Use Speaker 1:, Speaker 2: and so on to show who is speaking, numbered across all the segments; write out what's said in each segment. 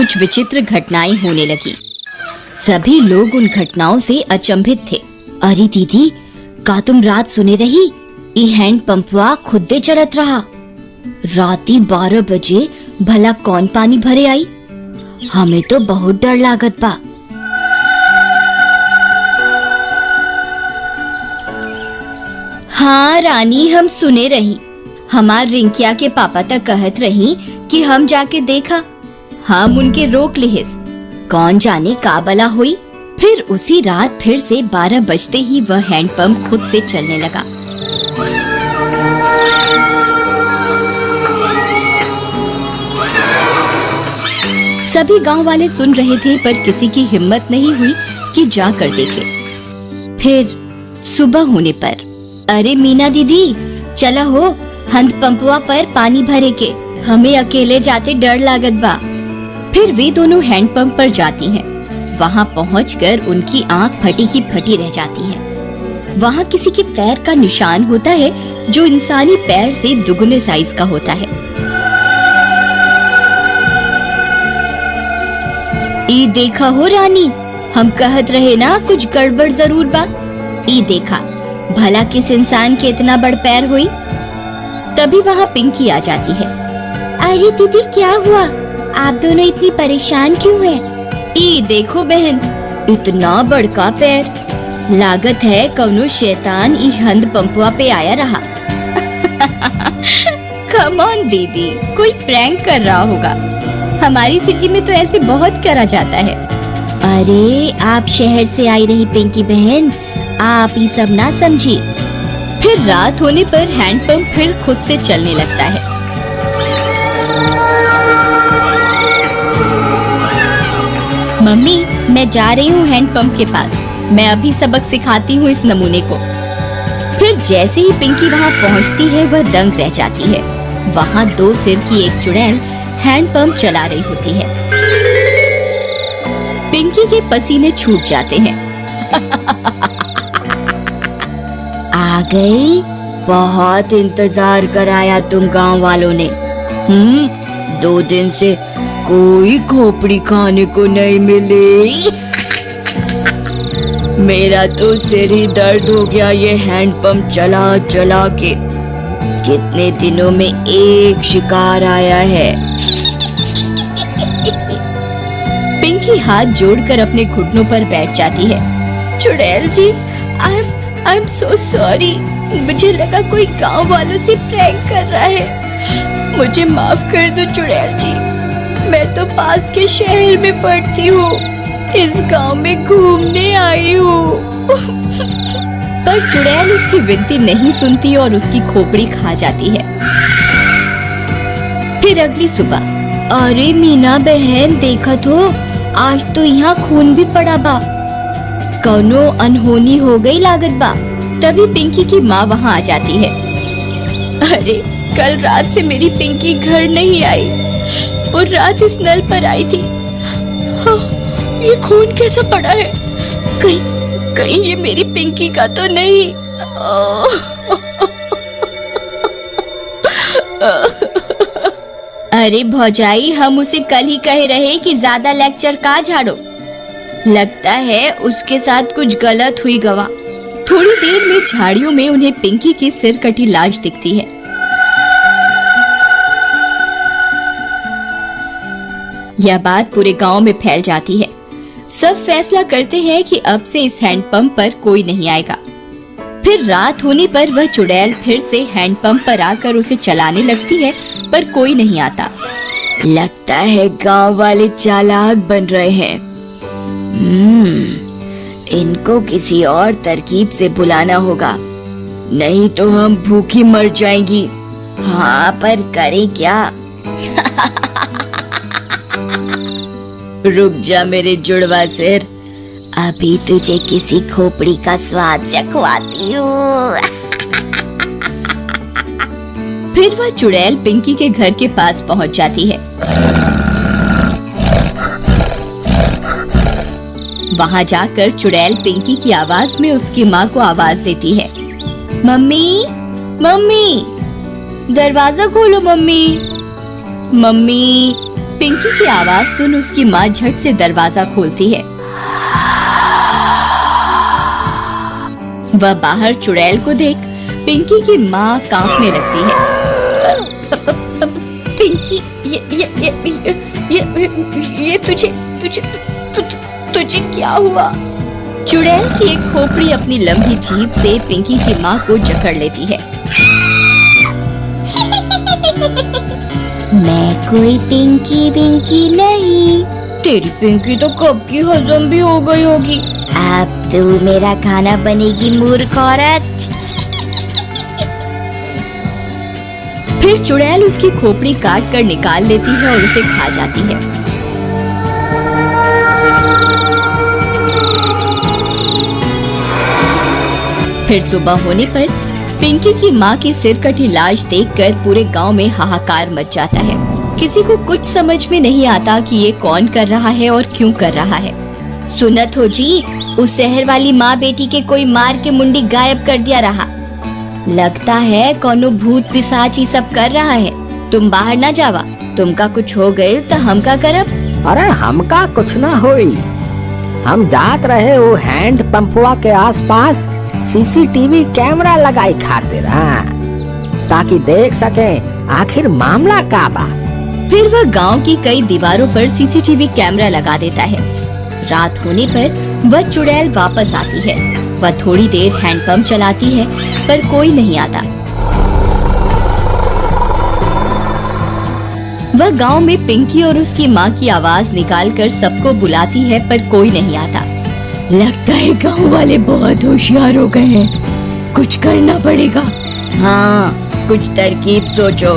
Speaker 1: कुछ विचित्र घटनाएं होने लगी। सभी लोग उन घटनाओं से अचंभित थे। अरे दीदी, का तुम रात सुने रही? ई हैंड पंपवा खुदे चलत रहा। राती 12 बजे भला कौन पानी भरे आई? हमें तो बहुत डर लागत बा। हाँ रानी, हम सुने रही। हमार रिंकिया के पापा तक कहत रही कि हम जाके देखा। हम उनके रोक लिहिस। कौन जाने का बला हुई। फिर उसी रात फिर से 12 बजते ही वह हैंडपंप खुद से चलने लगा। सभी गांव वाले सुन रहे थे, पर किसी की हिम्मत नहीं हुई कि जाकर देखे। फिर सुबह होने पर, अरे मीना दीदी, चला हो हैंडपंपवा पर पानी भरे के। हमें अकेले जाते डर लागत बा। फिर वे दोनों हैंडपंप पर जाती हैं। वहाँ पहुंचकर उनकी आंख फटी की फटी रह जाती है। वहाँ किसी के पैर का निशान होता है जो इंसानी पैर से दुगने साइज का होता है। ई देखा हो रानी, हम कहत रहे ना कुछ गड़बड़ जरूर बा। ई देखा, भला किस इंसान के इतना बड़ पैर हुई। तभी वहाँ पिंकी आ जाती है। अरे दीदी, क्या हुआ? आप दोनों इतनी परेशान क्यों हैं? ई देखो बहन, इतना बड़का पैर। लागत है कौनो शैतान ई हैंडपंपवा पे आया रहा। कम ऑन दीदी, कोई प्रैंक कर रहा होगा। हमारी सिटी में तो ऐसे बहुत करा जाता है। अरे आप शहर से आई रही पिंकी बहन, आप ये सब ना समझी। फिर रात होने पर हैंडपंप फिर खुद से चलने लगता है। मम्मी, मैं जा रही हूँ हैंडपंप के पास। मैं अभी सबक सिखाती हूँ इस नमूने को। फिर जैसे ही पिंकी वहाँ पहुँचती है, वह दंग रह जाती है। वहाँ 2 सिर की एक चुड़ैल हैंडपंप चला रही होती है। पिंकी के पसीने छूट जाते हैं। आ गई? बहुत इंतजार कराया तुम गांव वालों ने। 2 दिन से कोई खोपड़ी खाने को नहीं मिली। मेरा तो सिर ही दर्द हो गया ये हैंडपंप चला चला के। कितने दिनों में एक शिकार आया है। पिंकी हाथ जोड़कर अपने घुटनों पर बैठ जाती है। चुड़ैल जी, आई एम सो सॉरी। मुझे लगा कोई गांव वालों से प्रैंक कर रहा है। मुझे माफ कर दो चुड़ैल जी। मैं तो पास के शहर में पढ़ती हूँ। इस गांव में घूमने आई हूँ। पर चुड़ैल उसकी विनती नहीं सुनती और उसकी खोपड़ी खा जाती है। फिर अगली सुबह, अरे मीना बहन, देखा तो आज तो यहाँ खून भी पड़ा बा। कौनो अनहोनी हो गई लागत बा। तभी पिंकी की माँ वहाँ आ जाती है। अरे कल रात से मेरी पिंकी घर नहीं आई। वो रात इस नल पर आई थी। हाँ, ये खून कैसा पड़ा है? कहीं ये मेरी पिंकी का तो नहीं? अरे भौजाई, हम उसे कल ही कह रहे कि ज्यादा लेक्चर का झाड़ो। लगता है उसके साथ कुछ गलत हुई गवा। थोड़ी देर में झाड़ियों में उन्हें पिंकी की सिर कटी लाश दिखती है। यह बात पूरे गांव में फैल जाती है। सब फैसला करते हैं कि अब से इस हैंडपंप पर कोई नहीं आएगा। फिर रात होने पर वह चुड़ैल फिर से हैंडपंप पर आकर उसे चलाने लगती है, पर कोई नहीं आता। लगता है गांव वाले चालाक बन रहे हैं। इनको किसी और तरकीब से बुलाना होगा, नहीं तो हम भूखी मर जाएंगी। हाँ, पर करें क्या? रुक जा मेरे जुड़वा सिर, अभी तुझे किसी खोपड़ी का स्वाद चखवाती हूँ। फिर वह चुड़ैल पिंकी के घर के पास पहुंच जाती है। वहां जाकर चुड़ैल पिंकी की आवाज में उसकी माँ को आवाज देती है। मम्मी, मम्मी, दरवाजा खोलो मम्मी। मम्मी, पिंकी की आवाज सुन उसकी माँ झट से दरवाजा खोलती है। वह बाहर चुड़ैल को देख पिंकी की माँ कांपने लगती है। पिंकी, ये तुझे क्या हुआ? चुड़ैल की एक खोपड़ी अपनी लंबी जीभ से पिंकी की माँ को जकड़ लेती है। मैं कोई पिंकी विंकी नहीं। तेरी पिंकी तो कब की हजम भी हो गई होगी। अब तू मेरा खाना बनेगी मूर्ख औरत। फिर चुड़ैल उसकी खोपड़ी काट कर निकाल लेती है और उसे खा जाती है। फिर सुबह होने पर पिंकी की माँ की सिर कटी लाश देखकर पूरे गांव में हाहाकार मच जाता है। किसी को कुछ समझ में नहीं आता कि ये कौन कर रहा है और क्यों कर रहा है। सुनत हो जी, उस शहर वाली माँ बेटी के कोई मार के मुंडी गायब कर दिया रहा। लगता है कोनो भूत पिशाच ही सब कर रहा है। तुम बाहर ना जावा, तुमका कुछ हो गए तो हम का करब?
Speaker 2: अरे हमका कुछ ना होई। हम जात रहे वो हैंड पंपवा के आसपास सीसीटीवी कैमरा लगाई खातिर, ताकि देख सके आखिर मामला का बा।
Speaker 1: फिर वह गांव की कई दीवारों पर सीसीटीवी कैमरा लगा देता है। रात होने पर वह चुड़ैल वापस आती है। वह थोड़ी देर हैंडपंप चलाती है पर कोई नहीं आता। वह गांव में पिंकी और उसकी माँ की आवाज निकालकर सबको बुलाती है पर कोई नहीं आता। लगता है गांव वाले बहुत होशियार हो गए हैं। कुछ करना पड़ेगा। हाँ, कुछ तरकीब सोचो,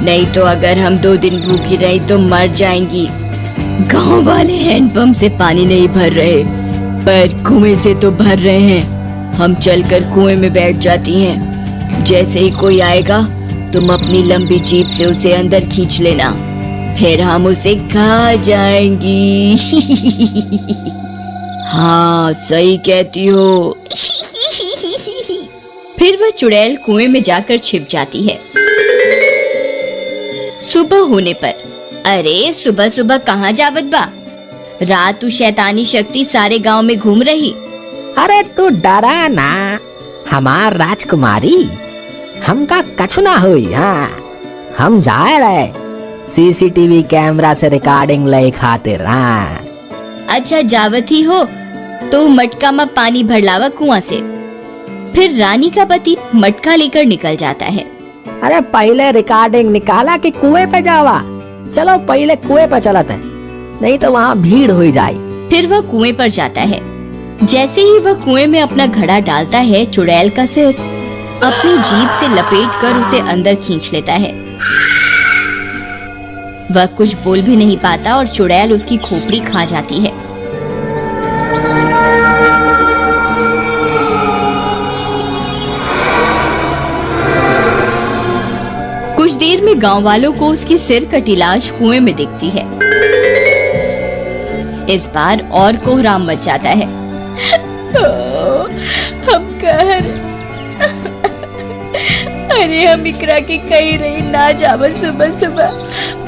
Speaker 1: नहीं तो अगर हम 2 दिन भूखी रही तो मर जाएंगी। गांव वाले हैंडपंप से पानी नहीं भर रहे पर कुएं से तो भर रहे हैं। हम चलकर कुएं में बैठ जाती हैं। जैसे ही कोई आएगा तुम अपनी लंबी जीभ से उसे अंदर खींच लेना, फिर हम उसे खा जाएंगी। हाँ, सही कहती हो। फिर वह चुड़ैल कुएं में जाकर छिप जाती है। सुबह होने पर, अरे सुबह सुबह कहाँ जावत बा? रात तू शैतानी शक्ति सारे गांव में घूम रही।
Speaker 2: अरे तू डरा ना हमार राजकुमारी, हमका कछु ना हुई। हाँ, हम जा रहे सीसीटीवी कैमरा से रिकॉर्डिंग ले खातिर। हाँ,
Speaker 1: अच्छा जावत ही हो तो मटका में पानी भर लावा कुआं से। फिर रानी का पति मटका लेकर निकल जाता है।
Speaker 2: अरे पहले रिकॉर्डिंग निकाला कि कुएं पे जावा? चलो पहले कुएं पे चलते हैं, नहीं तो वहाँ भीड़ हो जाए।
Speaker 1: फिर वह कुएं पर जाता है। जैसे ही वह कुएं में अपना घड़ा डालता है, चुड़ैल का सिर अपनी जीभ से लपेट कर उसे अंदर खींच लेता है। वह कुछ बोल भी नहीं पाता और चुड़ैल उसकी खोपड़ी खा जाती है। कुछ देर में गांव वालों को उसकी सिर कटी लाश कुएं में दिखती है। इस बार और कोहराम मच जाता है। हम घर, अरे हम इकरा की कही रही ना जावा सुबह सुबह,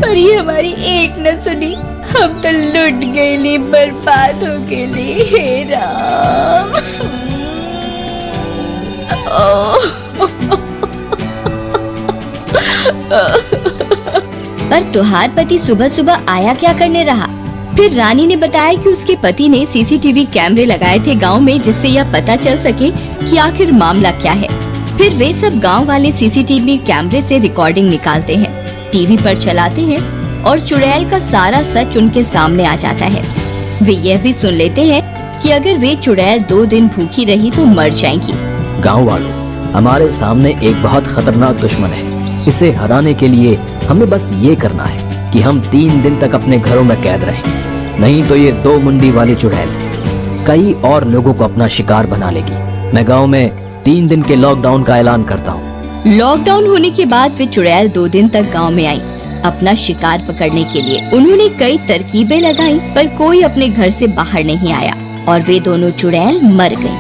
Speaker 1: पर ये हमारी एक न सुनी। हम तो लुट गईली, बर्बाद हो गईली। हे राम। पर तुहार पति सुबह सुबह आया क्या करने रहा? फिर रानी ने बताया कि उसके पति ने सीसीटीवी कैमरे लगाए थे गांव में, जिससे यह पता चल सके कि आखिर मामला क्या है। फिर वे सब गांव वाले सीसीटीवी कैमरे से रिकॉर्डिंग निकालते हैं, टीवी पर चलाते हैं और चुड़ैल का सारा सच उनके सामने आ जाता है। वे यह भी सुन लेते हैं कि अगर वे चुड़ैल 2 दिन भूखी रही तो मर जाएंगी।
Speaker 3: गांव वालों, हमारे सामने एक बहुत खतरनाक दुश्मन है। इसे हराने के लिए हमें बस ये करना है कि हम 3 दिन तक अपने घरों में कैद रहें, नहीं तो ये 2 मुंडी वाली चुड़ैल कई और लोगों को अपना शिकार बना लेगी। मैं गांव में 3 दिन के लॉकडाउन का ऐलान करता हूँ।
Speaker 1: लॉकडाउन होने के बाद वे चुड़ैल 2 दिन तक गांव में आई अपना शिकार पकड़ने के लिए। उन्होंने कई तरकीबें लगाई पर कोई अपने घर से बाहर नहीं आया और वे दोनों चुड़ैल मर गईं।